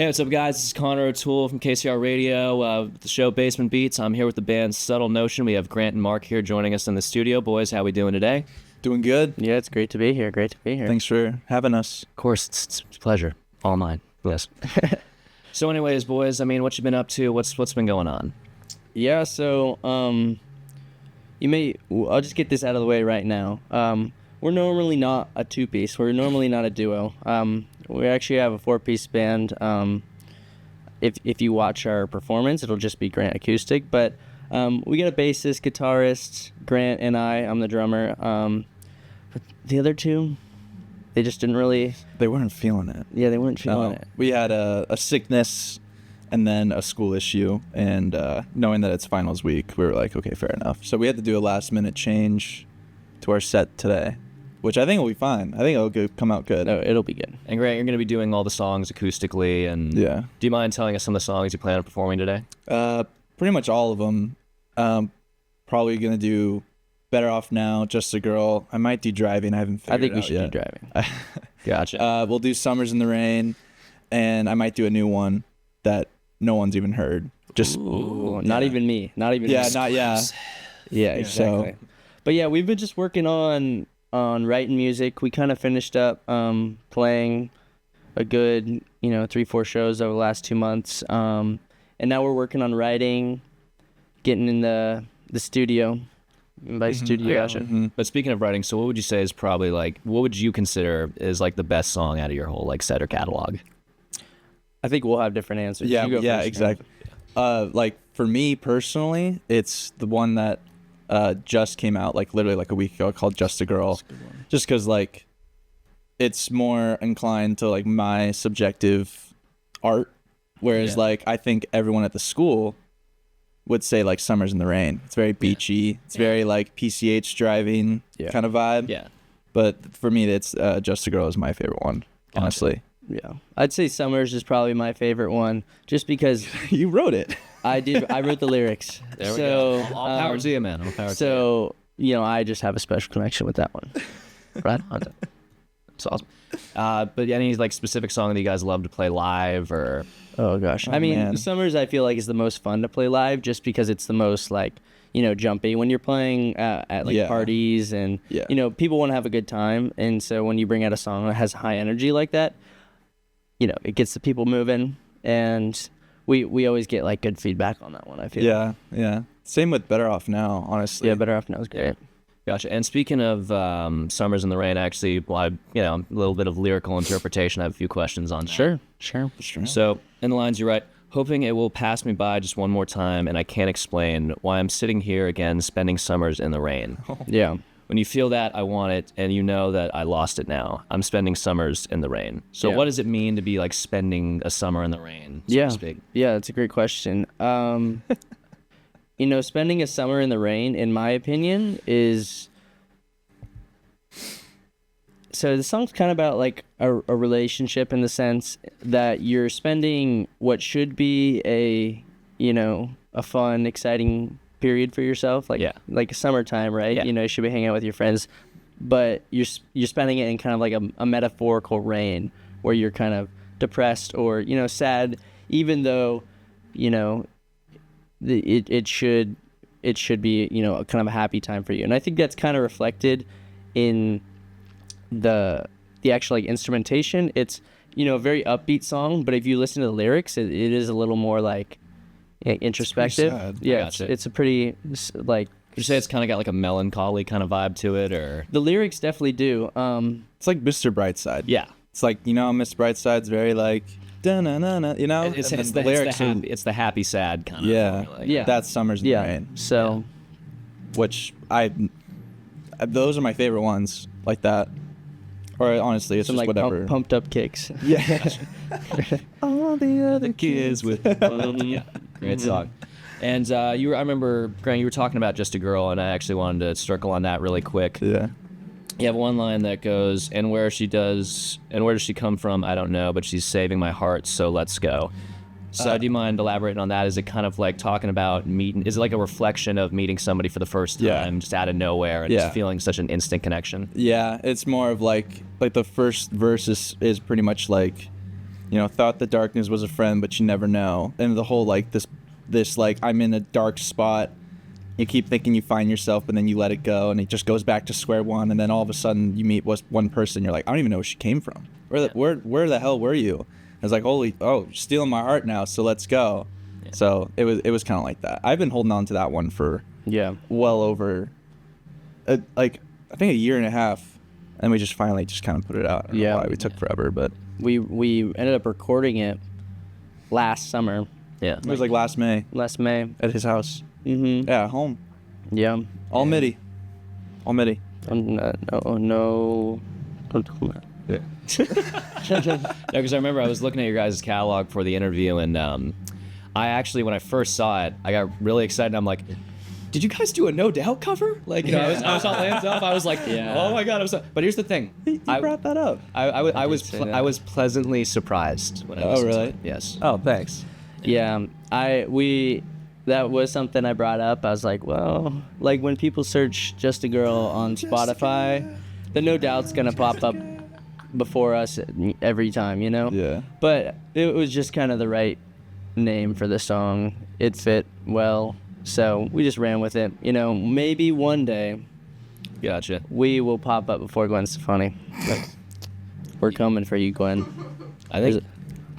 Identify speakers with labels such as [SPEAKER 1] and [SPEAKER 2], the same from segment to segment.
[SPEAKER 1] Hey, what's up, guys? This is Conrad from KCR Radio, the show Basement Beats. I'm here with the band SubtleNotion. We have Grant and Mark here joining us in the studio. Boys, how we doing today?
[SPEAKER 2] Doing good.
[SPEAKER 3] Yeah, it's great to be here.
[SPEAKER 2] Thanks for having us.
[SPEAKER 1] Of course, it's a pleasure. All mine. Yes. So anyways, boys, I mean, what you been up to? What's been going on?
[SPEAKER 3] Yeah, so I'll just get this out of the way right now. We're normally not a two-piece. We're normally not a duo. We actually have a four-piece band. If you watch our performance, it'll just be Grant acoustic. But we got a bassist, guitarist, Grant and I'm the drummer. But the other two, they just didn't really...
[SPEAKER 2] They weren't feeling it.
[SPEAKER 3] Yeah, they weren't feeling it.
[SPEAKER 2] We had a sickness and then a school issue. And knowing that it's finals week, we were like, okay, fair enough. So we had to do a last-minute change to our set today, which I think will be fine. I think it'll come out good.
[SPEAKER 3] No, it'll be good.
[SPEAKER 1] And Grant, you're going to be doing all the songs acoustically. And
[SPEAKER 2] Yeah.
[SPEAKER 1] Do you mind telling us some of the songs you plan on performing today?
[SPEAKER 2] Pretty much all of them. Probably going to do Better Off Now, Just a Girl. I might do Driving. I haven't figured it out yet.
[SPEAKER 3] I think we should do Driving.
[SPEAKER 1] Gotcha.
[SPEAKER 2] We'll do Summers in the Rain, and I might do a new one that no one's even heard. Just
[SPEAKER 3] Ooh, not even me. Not even me.
[SPEAKER 2] Yeah.
[SPEAKER 3] Yeah, exactly. But yeah, we've been just working on writing music. We kind of finished up playing a good 3-4 shows over the last 2 months, and now we're working on writing, getting in the studio. By studio,
[SPEAKER 1] Gotcha. But speaking of writing, so what would you say is probably what would you consider is the best song out of your whole set or catalog?
[SPEAKER 3] I think we'll have different answers.
[SPEAKER 2] Yeah,
[SPEAKER 3] You go first,
[SPEAKER 2] exactly. For me personally, it's the one that just came out literally a week ago, called Just a Girl. Just because it's more inclined to my subjective art, whereas I think everyone at the school would say Summers in the Rain. It's very beachy. It's very PCH driving kind of vibe.
[SPEAKER 1] Yeah.
[SPEAKER 2] But for me, it's Just a Girl is my favorite one, honestly.
[SPEAKER 3] Yeah, I'd say Summers is probably my favorite one, just because
[SPEAKER 2] You wrote it.
[SPEAKER 3] I did. I wrote the lyrics.
[SPEAKER 1] There we go. All power to you, man. All power to you.
[SPEAKER 3] I just have a special connection with that one.
[SPEAKER 1] Right on. It's awesome. But any specific song that you guys love to play live, or?
[SPEAKER 3] Oh gosh,
[SPEAKER 2] Oh,
[SPEAKER 3] I mean,
[SPEAKER 2] man.
[SPEAKER 3] Summers I feel is the most fun to play live, just because it's the most jumpy when you're playing at parties, and people want to have a good time, and so when you bring out a song that has high energy like that, it gets the people moving, and we always get good feedback on that one. I feel.
[SPEAKER 2] Yeah. Same with Better Off Now, honestly.
[SPEAKER 3] Yeah, Better Off Now is great.
[SPEAKER 1] Gotcha. And speaking of Summers in the Rain, actually, a little bit of lyrical interpretation. I have a few questions on that.
[SPEAKER 3] Sure.
[SPEAKER 1] So, in the lines you write, hoping it will pass me by just one more time, and I can't explain why I'm sitting here again, spending summers in the rain.
[SPEAKER 3] Yeah.
[SPEAKER 1] When you feel that, I want it, and you know that I lost it now. I'm spending summers in the rain. So what does it mean to be spending a summer in the rain, so to speak?
[SPEAKER 3] Yeah, that's a great question. Spending a summer in the rain, in my opinion, is... So the song's kind of about a relationship, in the sense that you're spending what should be a fun, exciting period for yourself, like a summertime, right?
[SPEAKER 1] Yeah.
[SPEAKER 3] You should be hanging out with your friends, but you're spending it in kind of a metaphorical rain, where you're kind of depressed or sad, even though it should be kind of a happy time for you. And I think that's kind of reflected in the actual instrumentation. It's a very upbeat song, but if you listen to the lyrics, it is a little more introspective.
[SPEAKER 2] It's
[SPEAKER 3] Yeah, it's a pretty
[SPEAKER 1] Would you say it's kind of got a melancholy kind of vibe to it, or?
[SPEAKER 3] The lyrics definitely do.
[SPEAKER 2] It's like Mr. Brightside.
[SPEAKER 1] Yeah.
[SPEAKER 2] It's Mr. Brightside's very da-na-na-na,
[SPEAKER 1] It's the lyrics. It's the happy, sad kind of formula.
[SPEAKER 3] Yeah.
[SPEAKER 2] That's Summers in the Rain.
[SPEAKER 3] So,
[SPEAKER 2] Which those are my favorite ones, like that. Or honestly, it's
[SPEAKER 3] some
[SPEAKER 2] just whatever.
[SPEAKER 3] pumped up kicks.
[SPEAKER 2] Yeah.
[SPEAKER 1] All the other kids with yeah, great song. And I remember, Grant, you were talking about Just a Girl, and I actually wanted to circle on that really quick.
[SPEAKER 2] Yeah.
[SPEAKER 1] You have one line that goes, and where does she come from? I don't know, but she's saving my heart, so let's go. So do you mind elaborating on that? Is it kind of talking about meeting? Is it a reflection of meeting somebody for the first time, just out of nowhere, and just feeling such an instant connection?
[SPEAKER 2] Yeah, it's more of the first verse is pretty much You know, thought the darkness was a friend, but you never know. And the whole like this like I'm in a dark spot. You keep thinking you find yourself, but then you let it go, and it just goes back to square one. And then all of a sudden, you meet one person. You're like, I don't even know where she came from. Where the hell were you? I was like, you're stealing my heart now. So let's go. Yeah. So it was kind of like that. I've been holding on to that one for well over, like I think a year and a half, and we just finally just kind of put it out. I don't know why we took forever, but
[SPEAKER 3] we ended up recording it last summer.
[SPEAKER 1] Yeah,
[SPEAKER 2] it was like last May at his house.
[SPEAKER 3] Mm-hmm.
[SPEAKER 2] Yeah, home.
[SPEAKER 3] Yeah.
[SPEAKER 2] All MIDI.
[SPEAKER 3] No. Don't do that.
[SPEAKER 1] Yeah. Because I remember I was looking at your guys' catalog for the interview, and I actually, when I first saw it, I got really excited. I'm like, did you guys do a No Doubt cover? Like, you know, I was on Lands Up. I was like, oh my god, but here's the thing.
[SPEAKER 2] You brought that up.
[SPEAKER 1] I was pleasantly surprised when I listened
[SPEAKER 2] really?
[SPEAKER 1] to it. Yes.
[SPEAKER 2] Oh, thanks.
[SPEAKER 3] Yeah. That was something I brought up. I was like, well, like when people search Just a Girl on Spotify, the No Doubt's gonna pop up before us every time, you know?
[SPEAKER 2] Yeah.
[SPEAKER 3] But it was just kind of the right name for the song. It fit well, so we just ran with it. You know, maybe one day
[SPEAKER 1] Gotcha.
[SPEAKER 3] we will pop up before Gwen Stefani. We're coming for you, Gwen.
[SPEAKER 1] I think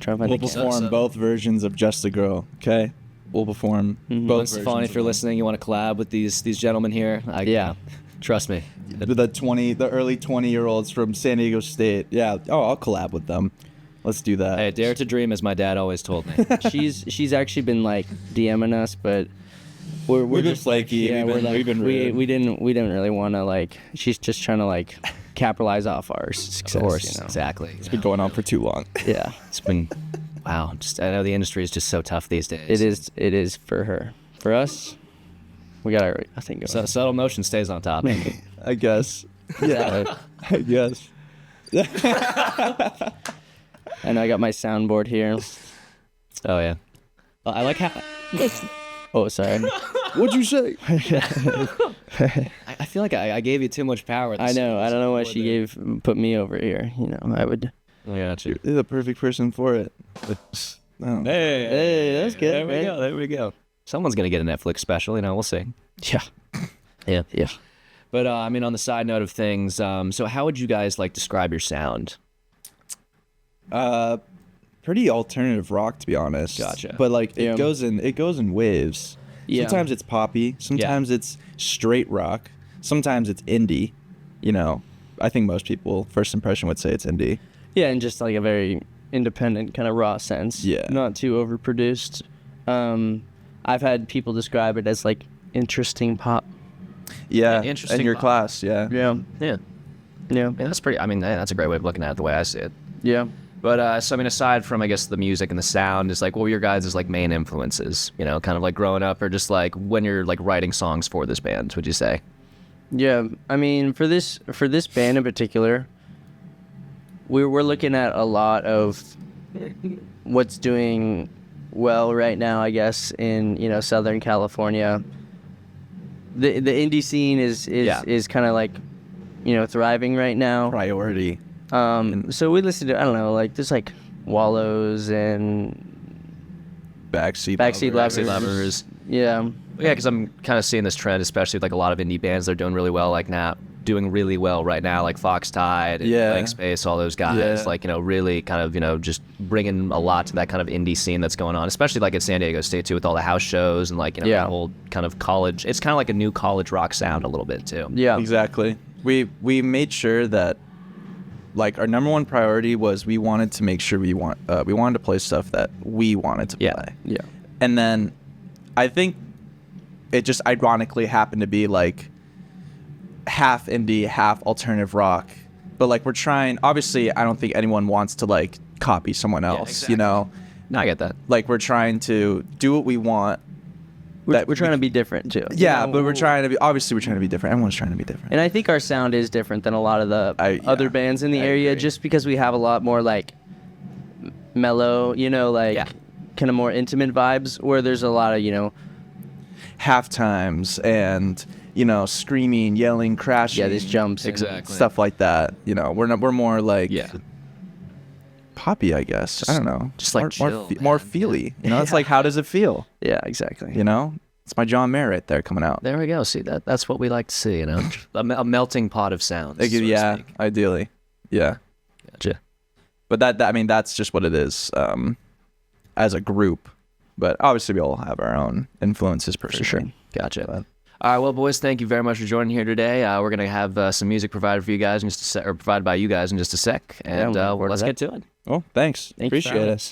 [SPEAKER 2] We'll perform both versions of Just a Girl, okay? We'll perform both
[SPEAKER 1] Gwen
[SPEAKER 2] versions.
[SPEAKER 1] Stefani, if you're listening, you want to collab with these gentlemen here? Trust me.
[SPEAKER 2] The early 20-year-olds from San Diego State. Yeah. Oh, I'll collab with them. Let's do that.
[SPEAKER 1] Hey, dare to dream, as my dad always told me.
[SPEAKER 3] She's actually been like DMing us, but we're
[SPEAKER 2] been
[SPEAKER 3] just
[SPEAKER 2] flaky.
[SPEAKER 3] Like,
[SPEAKER 2] We've been rude.
[SPEAKER 3] we didn't really want to like. She's just trying to like capitalize off our success.
[SPEAKER 1] Of course,
[SPEAKER 3] you know?
[SPEAKER 1] exactly.
[SPEAKER 2] It's been going on for too long.
[SPEAKER 3] Yeah,
[SPEAKER 1] It's been, wow. I know the industry is just so tough these days.
[SPEAKER 3] it is for her. For us, we got our. I think.
[SPEAKER 1] So SubtleNotion stays on top.
[SPEAKER 2] I guess. Yeah. I guess.
[SPEAKER 3] And I got my soundboard here.
[SPEAKER 1] Oh yeah. I like how.
[SPEAKER 3] Oh, sorry.
[SPEAKER 2] What'd you say?
[SPEAKER 1] I feel like I gave you too much power.
[SPEAKER 3] I know. I don't know why she put me over here. You know, I would.
[SPEAKER 1] I got you.
[SPEAKER 2] You're the perfect person for it.
[SPEAKER 3] Hey, that's good.
[SPEAKER 1] There we go. There we go. Someone's gonna get a Netflix special. You know, we'll see.
[SPEAKER 3] Yeah.
[SPEAKER 1] Yeah. But I mean, on the side note of things, so how would you guys like describe your sound?
[SPEAKER 2] Pretty alternative rock, to be honest.
[SPEAKER 1] Gotcha.
[SPEAKER 2] But like it goes in waves.
[SPEAKER 3] Yeah.
[SPEAKER 2] Sometimes it's poppy. Sometimes it's straight rock. Sometimes it's indie. You know, I think most people first impression would say it's indie.
[SPEAKER 3] Yeah, and just like a very independent kind of raw sense.
[SPEAKER 2] Yeah.
[SPEAKER 3] Not too overproduced. I've had people describe it as like interesting pop.
[SPEAKER 2] Yeah.
[SPEAKER 1] Interesting
[SPEAKER 2] in your
[SPEAKER 1] pop.
[SPEAKER 2] class. Yeah.
[SPEAKER 3] Yeah.
[SPEAKER 1] Yeah. That's pretty. I mean, that's a great way of looking at it, the way I see it.
[SPEAKER 3] Yeah.
[SPEAKER 1] But so I mean, aside from I guess the music and the sound, is like what were your guys' like main influences? You know, kind of like growing up, or just like when you're like writing songs for this band, would you say?
[SPEAKER 3] Yeah. I mean, for this band in particular, we're looking at a lot of what's doing well right now, I guess, in Southern California. The indie scene is kind of like thriving right now.
[SPEAKER 2] Priority.
[SPEAKER 3] So we listen to, I don't know, like there's like Wallows and
[SPEAKER 2] Backseat
[SPEAKER 1] Lovers.
[SPEAKER 3] Yeah.
[SPEAKER 1] Yeah, because I'm kind of seeing this trend, especially with like a lot of indie bands. They're doing really well, like now, doing really well right now, like Fox Tide, and Blank Space, all those guys.
[SPEAKER 2] Yeah.
[SPEAKER 1] Like really kind of just bringing a lot to that kind of indie scene that's going on, especially like at San Diego State too, with all the house shows and like the whole kind of college. It's kind of like a new college rock sound a little bit too.
[SPEAKER 3] Yeah.
[SPEAKER 2] Exactly. We made sure that like our number one priority was we wanted to make sure we wanted to play stuff that we wanted to play.
[SPEAKER 3] Yeah.
[SPEAKER 2] And then I think it just ironically happened to be like half indie, half alternative rock. But like we're trying, obviously I don't think anyone wants to like copy someone else,
[SPEAKER 1] exactly.
[SPEAKER 2] No,
[SPEAKER 1] I get that.
[SPEAKER 2] Like we're trying to do what we want.
[SPEAKER 3] We're trying to be different too.
[SPEAKER 2] Yeah, but we're trying to be different. Everyone's trying to be different.
[SPEAKER 3] And I think our sound is different than a lot of the other bands in the area, just because we have a lot more like mellow, kind of more intimate vibes, where there's a lot of,
[SPEAKER 2] half times and, screaming, yelling, crashing.
[SPEAKER 3] Yeah, these jumps.
[SPEAKER 1] Exactly.
[SPEAKER 2] Stuff like that. We're more like poppy, I guess. I don't know.
[SPEAKER 1] just like chill,
[SPEAKER 2] more
[SPEAKER 1] man.
[SPEAKER 2] feely. You know, it's like, how does it feel?
[SPEAKER 3] Yeah, exactly.
[SPEAKER 2] You know, it's my John Mayer right there coming out.
[SPEAKER 1] There we go. See, that's what we like to see, you know? A melting pot of sounds.
[SPEAKER 2] Like,
[SPEAKER 1] so to
[SPEAKER 2] yeah,
[SPEAKER 1] speak.
[SPEAKER 2] ideally. Yeah.
[SPEAKER 1] Gotcha.
[SPEAKER 2] But that I mean, that's just what it is as a group. But obviously, we all have our own influences personally.
[SPEAKER 3] sure.
[SPEAKER 1] Gotcha.
[SPEAKER 2] But-
[SPEAKER 1] All right, well, boys, thank you very much for joining here today. We're gonna have some music provided for you guys in just a sec, or provided by you guys in just a sec, and
[SPEAKER 3] looking forward to
[SPEAKER 1] let's
[SPEAKER 3] that.
[SPEAKER 1] get to it.
[SPEAKER 2] Well, thanks.
[SPEAKER 3] Thank you for
[SPEAKER 2] Appreciate
[SPEAKER 3] having
[SPEAKER 2] it.
[SPEAKER 3] us.